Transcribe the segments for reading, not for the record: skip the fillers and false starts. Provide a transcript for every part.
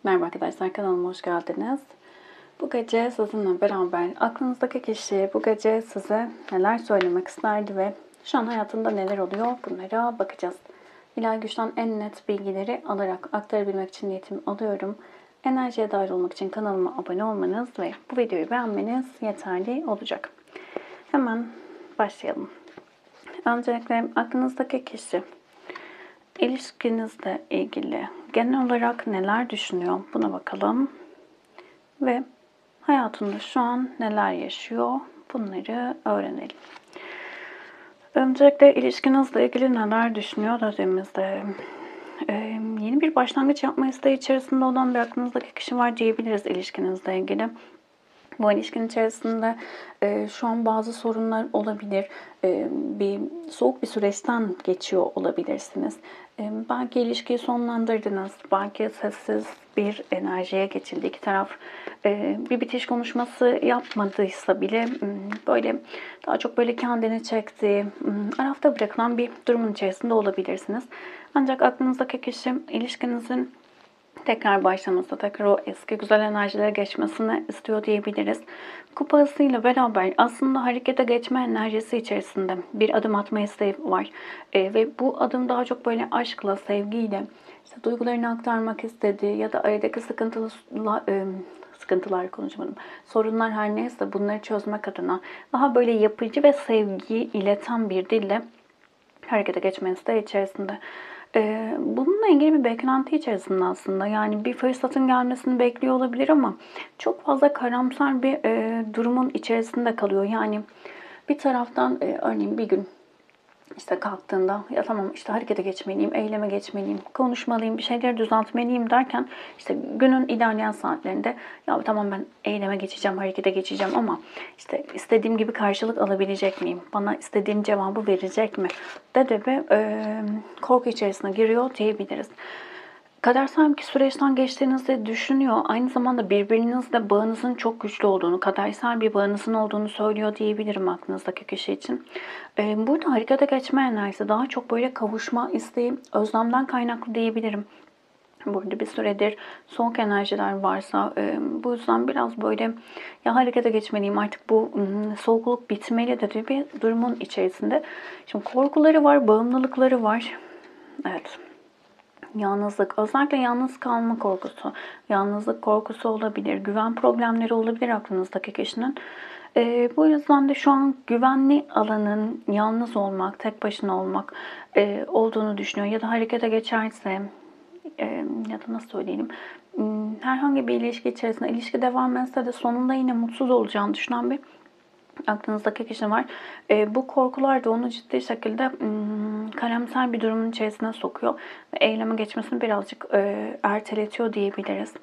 Merhaba arkadaşlar, kanalıma hoş geldiniz. Bu gece sizinle beraber aklınızdaki kişi bu gece size neler söylemek isterdi ve şu an hayatında neler oluyor, bunlara bakacağız. İlahi güçten en net bilgileri alarak aktarabilmek için niyetimi alıyorum. Enerjiye dahil olmak için kanalıma abone olmanız ve bu videoyu beğenmeniz yeterli olacak. Hemen başlayalım. Öncelikle aklınızdaki kişi İlişkinizle ilgili genel olarak neler düşünüyor? Buna bakalım. Ve hayatında şu an neler yaşıyor? Bunları öğrenelim. Öncelikle ilişkinizle ilgili neler düşünüyor dediğimizde yeni bir başlangıç yapma isteği içerisinde olan bir aklınızdaki kişi var diyebiliriz ilişkinizle ilgili. Bu ilişkin içerisinde şu an bazı sorunlar olabilir. Soğuk bir süreçten geçiyor olabilirsiniz. Belki ilişkiyi sonlandırdınız. Belki sessiz bir enerjiye geçildi. İki taraf bir bitiş konuşması yapmadıysa bile böyle daha çok böyle kendini çektiği, arafta bırakılan bir durumun içerisinde olabilirsiniz. Ancak aklınızdaki kişi ilişkinizin tekrar başlaması, tekrar o eski güzel enerjilere geçmesini istiyor diyebiliriz. Kupasıyla beraber aslında harekete geçme enerjisi içerisinde bir adım atma isteği var. Ve bu adım daha çok böyle aşkla, sevgiyle, işte duygularını aktarmak istediği ya da aradaki sıkıntılar konuşmadım. Sorunlar her neyse bunları çözmek adına daha böyle yapıcı ve sevgiyi ileten bir dille harekete geçme isteği içerisinde. Bununla ilgili bir beklenti içerisinde aslında. Yani bir fırsatın gelmesini bekliyor olabilir ama çok fazla karamsar bir durumun içerisinde kalıyor. Yani bir taraftan örneğin bir gün işte kalktığında ya tamam işte harekete geçmeliyim, eyleme geçmeliyim, konuşmalıyım, bir şeyleri düzeltmeliyim derken işte günün ilerleyen saatlerinde ya tamam ben eyleme geçeceğim, harekete geçeceğim ama işte istediğim gibi karşılık alabilecek miyim? Bana istediğim cevabı verecek mi? De bir korku içerisine giriyor diyebiliriz. Kadersel bir süreçten geçtiğinizi düşünüyor. Aynı zamanda birbirinizle bağınızın çok güçlü olduğunu, kadersel bir bağınızın olduğunu söylüyor diyebilirim aklınızdaki kişi için. Burada harekete geçme enerjisi daha çok böyle kavuşma isteği, özlemden kaynaklı diyebilirim. Burada bir süredir soğuk enerjiler varsa bu yüzden biraz böyle ya harekete geçmeliyim artık bu soğukluk bitmeli dediği bir durumun içerisinde. Şimdi korkuları var, bağımlılıkları var. Evet. Yalnızlık, özellikle yalnız kalma korkusu, yalnızlık korkusu olabilir, güven problemleri olabilir aklınızdaki kişinin. Bu yüzden de şu an güvenli alanın yalnız olmak, tek başına olmak olduğunu düşünüyor. Ya da harekete geçerse, ya da nasıl söyleyelim, herhangi bir ilişki içerisinde, ilişki devam etse de sonunda yine mutsuz olacağını düşünen bir aklınızdaki kişi var. Bu korkular da onu ciddi şekilde karamsar bir durumun içerisine sokuyor ve eyleme geçmesini birazcık erteletiyor diyebiliriz.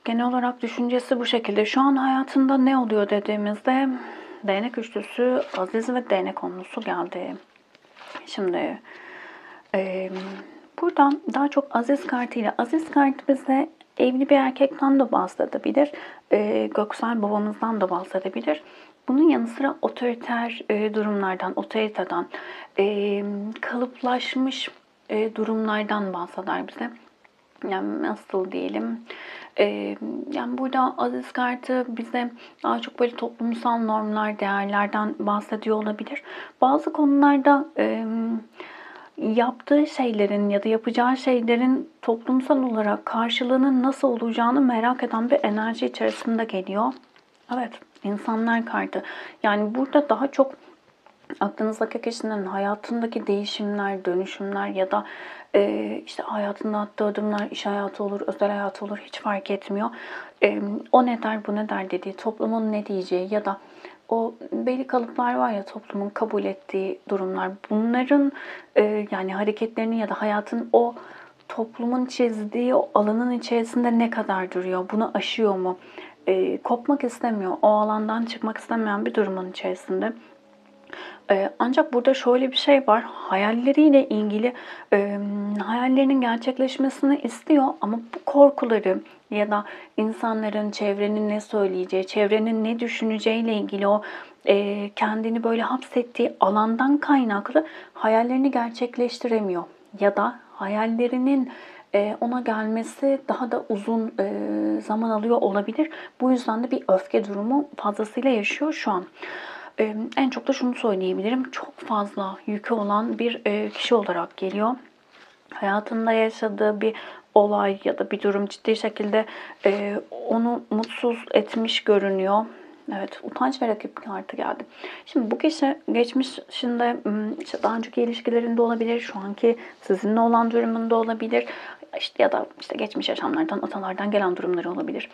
Genel olarak düşüncesi bu şekilde. Şu an hayatında ne oluyor dediğimizde değnek üçlüsü, aziz ve değnek onlusu geldi. Şimdi buradan daha çok aziz kartıyla, aziz kartı bize evli bir erkekten de bahsedebilir, göksel babamızdan da bahsedebilir. Bunun yanı sıra otoriter durumlardan, otoriteden, kalıplaşmış durumlardan bahseder bize. Yani nasıl diyelim? Yani burada aziz kartı bize daha çok böyle toplumsal normlar, değerlerden bahsediyor olabilir. Bazı konularda yaptığı şeylerin ya da yapacağı şeylerin toplumsal olarak karşılığının nasıl olacağını merak eden bir enerji içerisinde geliyor. Evet, insanlar kartı. Yani burada daha çok aklınızdaki kişinin hayatındaki değişimler, dönüşümler ya da işte hayatında attığı adımlar, iş hayatı olur, özel hayatı olur hiç fark etmiyor. O ne der, bu ne der dediği, toplumun ne diyeceği ya da o belli kalıplar var ya toplumun kabul ettiği durumlar. Bunların yani hareketlerini ya da hayatın o toplumun çizdiği o alanın içerisinde ne kadar duruyor? Bunu aşıyor mu? Kopmak istemiyor. O alandan çıkmak istemeyen bir durumun içerisinde. Ancak burada şöyle bir şey var. Hayalleriyle ilgili hayallerinin gerçekleşmesini istiyor ama bu korkuları ya da insanların, çevrenin ne söyleyeceği, çevrenin ne düşüneceğiyle ilgili o kendini böyle hapsettiği alandan kaynaklı hayallerini gerçekleştiremiyor. Ya da hayallerinin ona gelmesi daha da uzun zaman alıyor olabilir. Bu yüzden de bir öfke durumu fazlasıyla yaşıyor şu an. En çok da şunu söyleyebilirim. Çok fazla yükü olan bir kişi olarak geliyor. Hayatında yaşadığı bir olay ya da bir durum ciddi şekilde onu mutsuz etmiş görünüyor. Evet, utanç ve rakip kartı geldi. Şimdi bu kişi geçmişinde işte daha önceki ilişkilerinde olabilir, şu anki sizinle olan durumunda olabilir. İşte ya da işte geçmiş yaşamlardan, atalardan gelen durumları olabilir.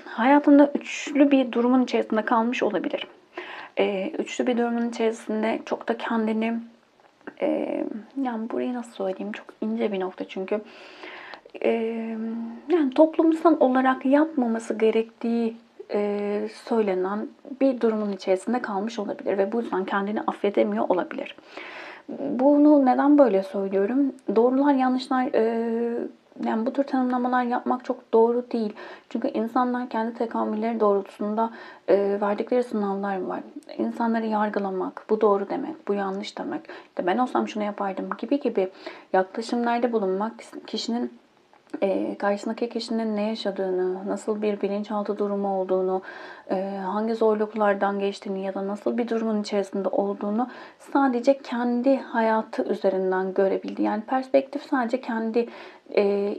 Hayatında üçlü bir durumun içerisinde kalmış olabilir. Üçlü bir durumun içerisinde çok da kendini yani burayı nasıl söyleyeyim? Çok ince bir nokta çünkü. Yani toplumsal olarak yapmaması gerektiği söylenen bir durumun içerisinde kalmış olabilir ve bu yüzden kendini affedemiyor olabilir. Bunu neden böyle söylüyorum? Doğrular, yanlışlar, yani bu tür tanımlamalar yapmak çok doğru değil. Çünkü insanlar kendi tekamülleri doğrultusunda verdikleri sınavlar var. İnsanları yargılamak, bu doğru demek, bu yanlış demek, İşte ben olsam şunu yapardım gibi yaklaşımlarda bulunmak kişinin karşısındaki kişinin ne yaşadığını, nasıl bir bilinçaltı durumu olduğunu, hangi zorluklardan geçtiğini ya da nasıl bir durumun içerisinde olduğunu sadece kendi hayatı üzerinden görebildiği. Yani perspektif sadece kendi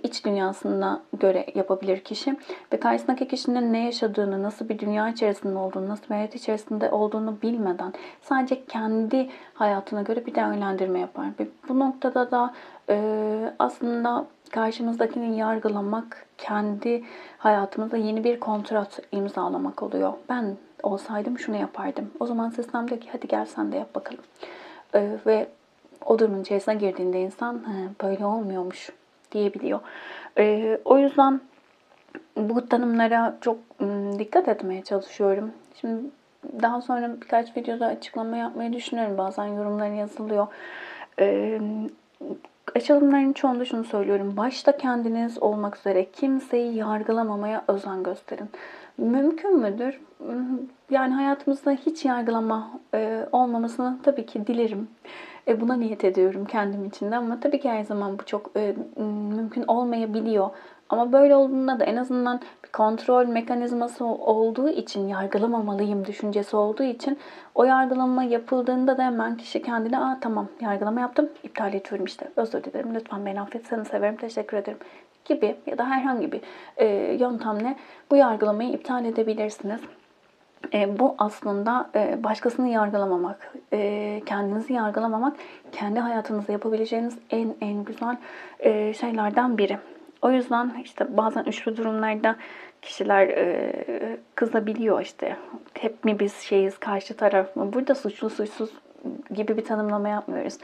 iç dünyasına göre yapabilir kişi ve karşısındaki kişinin ne yaşadığını, nasıl bir dünya içerisinde olduğunu, nasıl bir hayat içerisinde olduğunu bilmeden sadece kendi hayatına göre bir değerlendirme yapar. Ve bu noktada da aslında karşımızdakini yargılamak, kendi hayatımızda yeni bir kontrat imzalamak oluyor. Ben olsaydım şunu yapardım. O zaman sistem diyor ki hadi gel sen de yap bakalım. Ve o durumun içerisine girdiğinde insan böyle olmuyormuş diyebiliyor. O yüzden bu tanımlara çok dikkat etmeye çalışıyorum. Şimdi daha sonra birkaç videoda açıklama yapmayı düşünüyorum. Bazen yorumlar yazılıyor. Açılımların çoğunda şunu söylüyorum. Başta kendiniz olmak üzere kimseyi yargılamamaya özen gösterin. Mümkün müdür? Yani hayatımızda hiç yargılama olmamasını tabii ki dilerim. Buna niyet ediyorum kendim için de ama tabii ki her zaman bu çok mümkün olmayabiliyor. Ama böyle olduğunda da en azından bir kontrol mekanizması olduğu için, yargılamamalıyım düşüncesi olduğu için o yargılama yapıldığında da hemen kişi kendine tamam yargılama yaptım, iptal ediyorum işte, özür dilerim, lütfen beni affet, seni severim, teşekkür ederim gibi ya da herhangi bir yöntemle bu yargılamayı iptal edebilirsiniz. Bu aslında başkasını yargılamamak, kendinizi yargılamamak, kendi hayatınızda yapabileceğiniz en güzel şeylerden biri. O yüzden işte bazen üçlü durumlarda kişiler kızabiliyor işte. Hep mi biz şeyiz, karşı taraf mı? Burada suçlu suçsuz gibi bir tanımlama yapmıyoruz.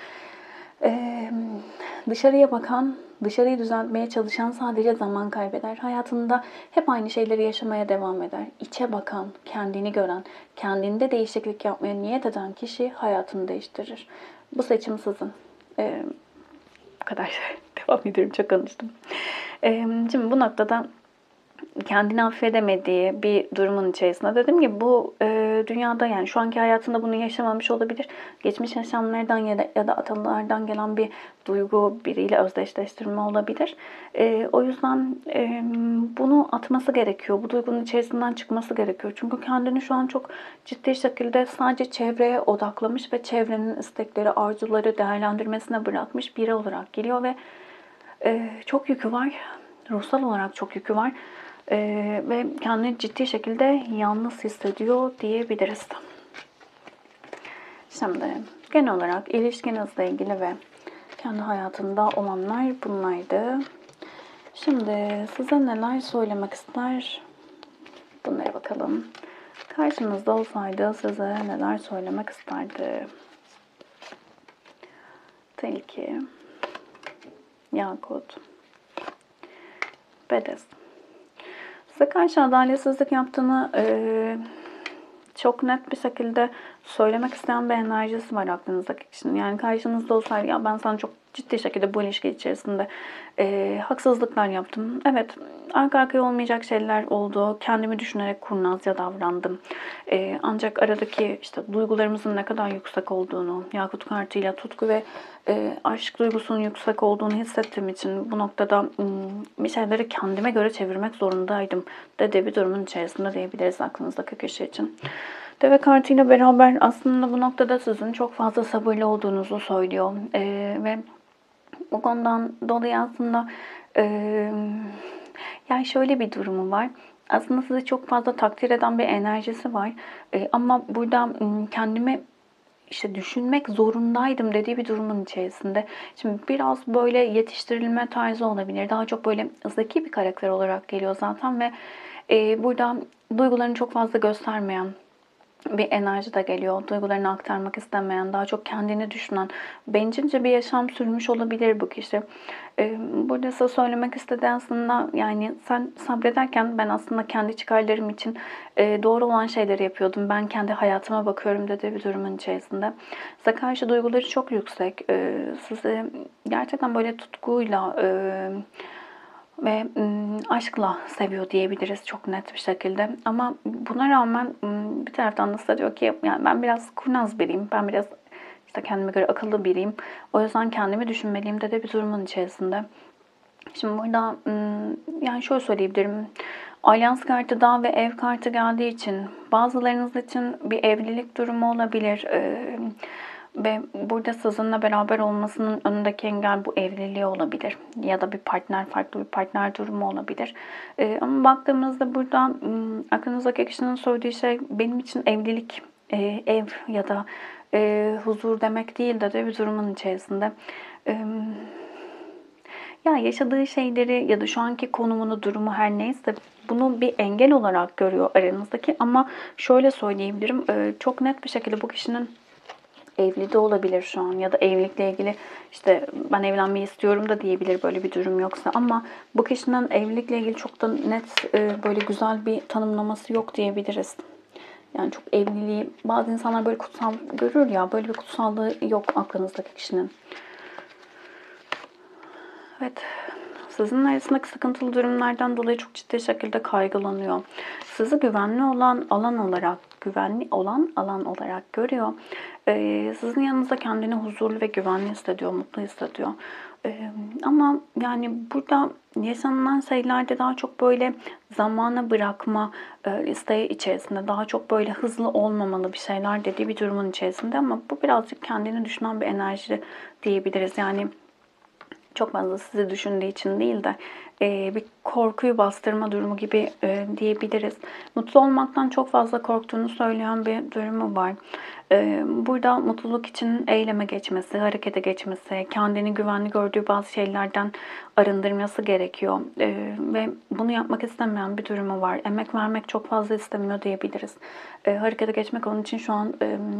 Dışarıya bakan, dışarıyı düzeltmeye çalışan sadece zaman kaybeder. Hayatında hep aynı şeyleri yaşamaya devam eder. İçe bakan, kendini gören, kendinde değişiklik yapmaya niyet eden kişi hayatını değiştirir. Bu seçim sizin. Bu kadar. Devam ediyorum. Çok konuştum. Şimdi bu noktada kendini affedemediği bir durumun içerisinde. Dediğim gibi bu dünyada yani şu anki hayatında bunu yaşamamış olabilir. Geçmiş yaşamlardan ya da atalardan gelen bir duygu biriyle özdeşleştirme olabilir. O yüzden bunu atması gerekiyor. Bu duygunun içerisinden çıkması gerekiyor. Çünkü kendini şu an çok ciddi şekilde sadece çevreye odaklamış ve çevrenin istekleri, arzuları değerlendirmesine bırakmış biri olarak geliyor ve çok yükü var. Ruhsal olarak çok yükü var. Ve kendini ciddi şekilde yalnız hissediyor diyebiliriz. Şimdi genel olarak ilişkinizle ilgili ve kendi hayatında olanlar bunlardı. Şimdi size neler söylemek ister? Bunlara bakalım. Karşınızda olsaydı size neler söylemek isterdi? Tilki, yakut, bedes. Size karşı adaletsizlik yaptığını çok net bir şekilde söylemek isteyen bir enerjisi var aklınızdaki kişinin. Yani karşınızda olsaydı ya ben sana çok ciddi şekilde bu ilişki içerisinde haksızlıklar yaptım. Evet, arka arkaya olmayacak şeyler oldu. Kendimi düşünerek kurnazca davrandım. Ancak aradaki işte duygularımızın ne kadar yüksek olduğunu, Yakut kartıyla tutku ve aşk duygusunun yüksek olduğunu hissettiğim için bu noktada bir şeyleri kendime göre çevirmek zorundaydım dediği bir durumun içerisinde diyebiliriz aklınızdaki kişi için. Deve kartıyla beraber aslında bu noktada sizin çok fazla sabırlı olduğunuzu söylüyor. Ve bu konudan dolayı aslında yani şöyle bir durumu var. Aslında sizi çok fazla takdir eden bir enerjisi var. Ama burada kendimi işte düşünmek zorundaydım dediği bir durumun içerisinde. Şimdi biraz böyle yetiştirilme tarzı olabilir. Daha çok böyle zeki bir karakter olarak geliyor zaten ve burada duygularını çok fazla göstermeyen bir enerji de geliyor. Duygularını aktarmak istemeyen, daha çok kendini düşünen, bencilce bir yaşam sürmüş olabilir bu kişi. Burada size söylemek istediği aslında yani sen sabrederken ben aslında kendi çıkarlarım için doğru olan şeyleri yapıyordum. Ben kendi hayatıma bakıyorum dediği bir durumun içerisinde. Size karşı duyguları çok yüksek. Sizi gerçekten böyle tutkuyla ve aşkla seviyor diyebiliriz çok net bir şekilde. Ama buna rağmen bir taraftan da size diyor ki yani ben biraz kurnaz biriyim. Ben biraz işte kendime göre akıllı biriyim. O yüzden kendimi düşünmeliyim de bir durumun içerisinde. Şimdi burada yani şöyle söyleyebilirim. Alyans kartı dağ ve ev kartı geldiği için bazılarınız için bir evlilik durumu olabilir. Ve burada sizinle beraber olmasının önündeki engel bu evliliği olabilir. Ya da bir partner, farklı bir partner durumu olabilir. Ama baktığımızda burada aklınızdaki kişinin söylediği şey benim için evlilik, ev ya da huzur demek değil de bir durumun içerisinde. Ya yaşadığı şeyleri ya da şu anki konumunu, durumu her neyse bunu bir engel olarak görüyor aranızdaki. Ama şöyle söyleyebilirim, çok net bir şekilde bu kişinin evli de olabilir şu an ya da evlilikle ilgili işte ben evlenmeyi istiyorum da diyebilir böyle bir durum yoksa. Ama bu kişinin evlilikle ilgili çok da net böyle güzel bir tanımlaması yok diyebiliriz. Yani çok evliliği bazı insanlar böyle kutsal görür ya, böyle bir kutsallığı yok aklınızdaki kişinin. Evet. Sizinle arasındaki sıkıntılı durumlardan dolayı çok ciddi şekilde kaygılanıyor. Sizi güvenli olan alan olarak görüyor. Sizin yanınızda kendini huzurlu ve güvenli hissediyor, mutlu hissediyor. Ama yani burada yaşanılan şeylerde daha çok böyle zamana bırakma isteği içerisinde, daha çok böyle hızlı olmamalı bir şeyler dediği bir durumun içerisinde ama bu birazcık kendini düşünen bir enerji diyebiliriz. Yani çok fazla sizi düşündüğü için değil de bir korkuyu bastırma durumu gibi diyebiliriz. Mutlu olmaktan çok fazla korktuğunu söyleyen bir durumu var. Burada mutluluk için eyleme geçmesi, harekete geçmesi, kendini güvenli gördüğü bazı şeylerden arındırması gerekiyor. Ve bunu yapmak istemeyen bir durumu var. Emek vermek çok fazla istemiyor diyebiliriz. Harekete geçmek onun için şu an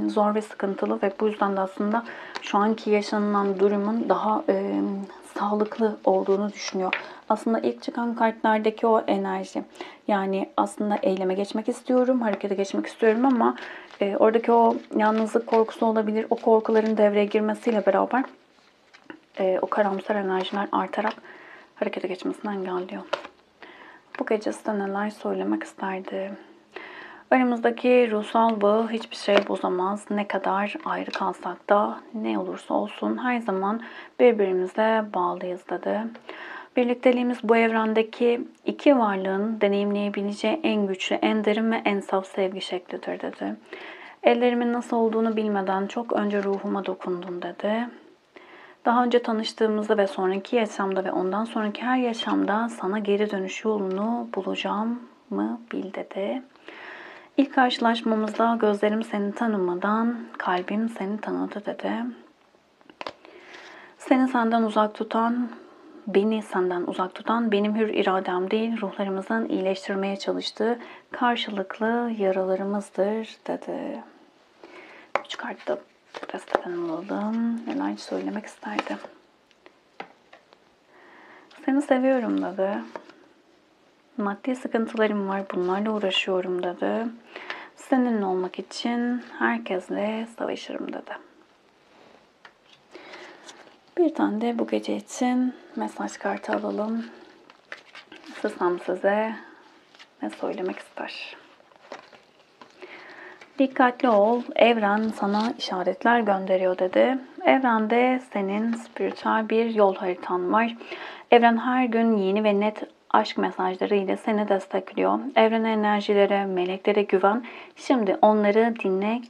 zor ve sıkıntılı ve bu yüzden de aslında şu anki yaşanılan durumun daha sağlıklı olduğunu düşünüyor. Aslında ilk çıkan kartlardaki o enerji. Yani aslında eyleme geçmek istiyorum, harekete geçmek istiyorum ama oradaki o yalnızlık korkusu olabilir. O korkuların devreye girmesiyle beraber o karamsar enerjiler artarak harekete geçmesini engelliyor. Bu gece size neler söylemek isterdi? Aramızdaki ruhsal bağı hiçbir şey bozamaz. Ne kadar ayrı kalsak da ne olursa olsun her zaman birbirimize bağlıyız dedi. Birlikteliğimiz bu evrendeki iki varlığın deneyimleyebileceği en güçlü, en derin ve en saf sevgi şeklidir dedi. Ellerimin nasıl olduğunu bilmeden çok önce ruhuma dokundun dedi. Daha önce tanıştığımızda ve sonraki yaşamda ve ondan sonraki her yaşamda sana geri dönüş yolunu bulacağım mı bil dedi. İlk karşılaşmamızda gözlerim seni tanımadan kalbim seni tanıdı dedi. Beni senden uzak tutan benim hür iradem değil, ruhlarımızın iyileştirmeye çalıştığı karşılıklı yaralarımızdır dedi. 3 kartta bu desteden alalım. Neler söylemek isterdi? Seni seviyorum dedi. Maddi sıkıntılarım var, bunlarla uğraşıyorum dedi. Seninle olmak için herkesle savaşırım dedi. Bir tane de bu gece için mesaj kartı alalım. Sistem size ne söylemek ister? Dikkatli ol, evren sana işaretler gönderiyor dedi. Evrende senin spiritüel bir yol haritan var. Evren her gün yeni ve net aşk mesajları ile seni destekliyor. Evren enerjilere, meleklere güven. Şimdi onları dinle,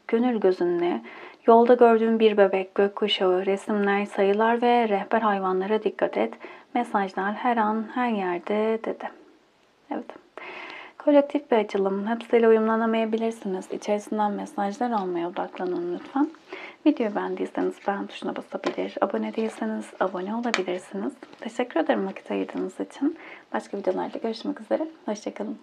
gönül gözünle. Yolda gördüğün bir bebek, gökkuşağı, resimler, sayılar ve rehber hayvanlara dikkat et. Mesajlar her an, her yerde dedi. Evet. Kolektif bir açılım. Hepsiyle uyumlanamayabilirsiniz. İçerisinden mesajlar almaya odaklanın lütfen. Videoyu beğendiyseniz beğen tuşuna basabilir. Abone değilseniz abone olabilirsiniz. Teşekkür ederim vakit ayırdığınız için. Başka videolarda görüşmek üzere. Hoşçakalın.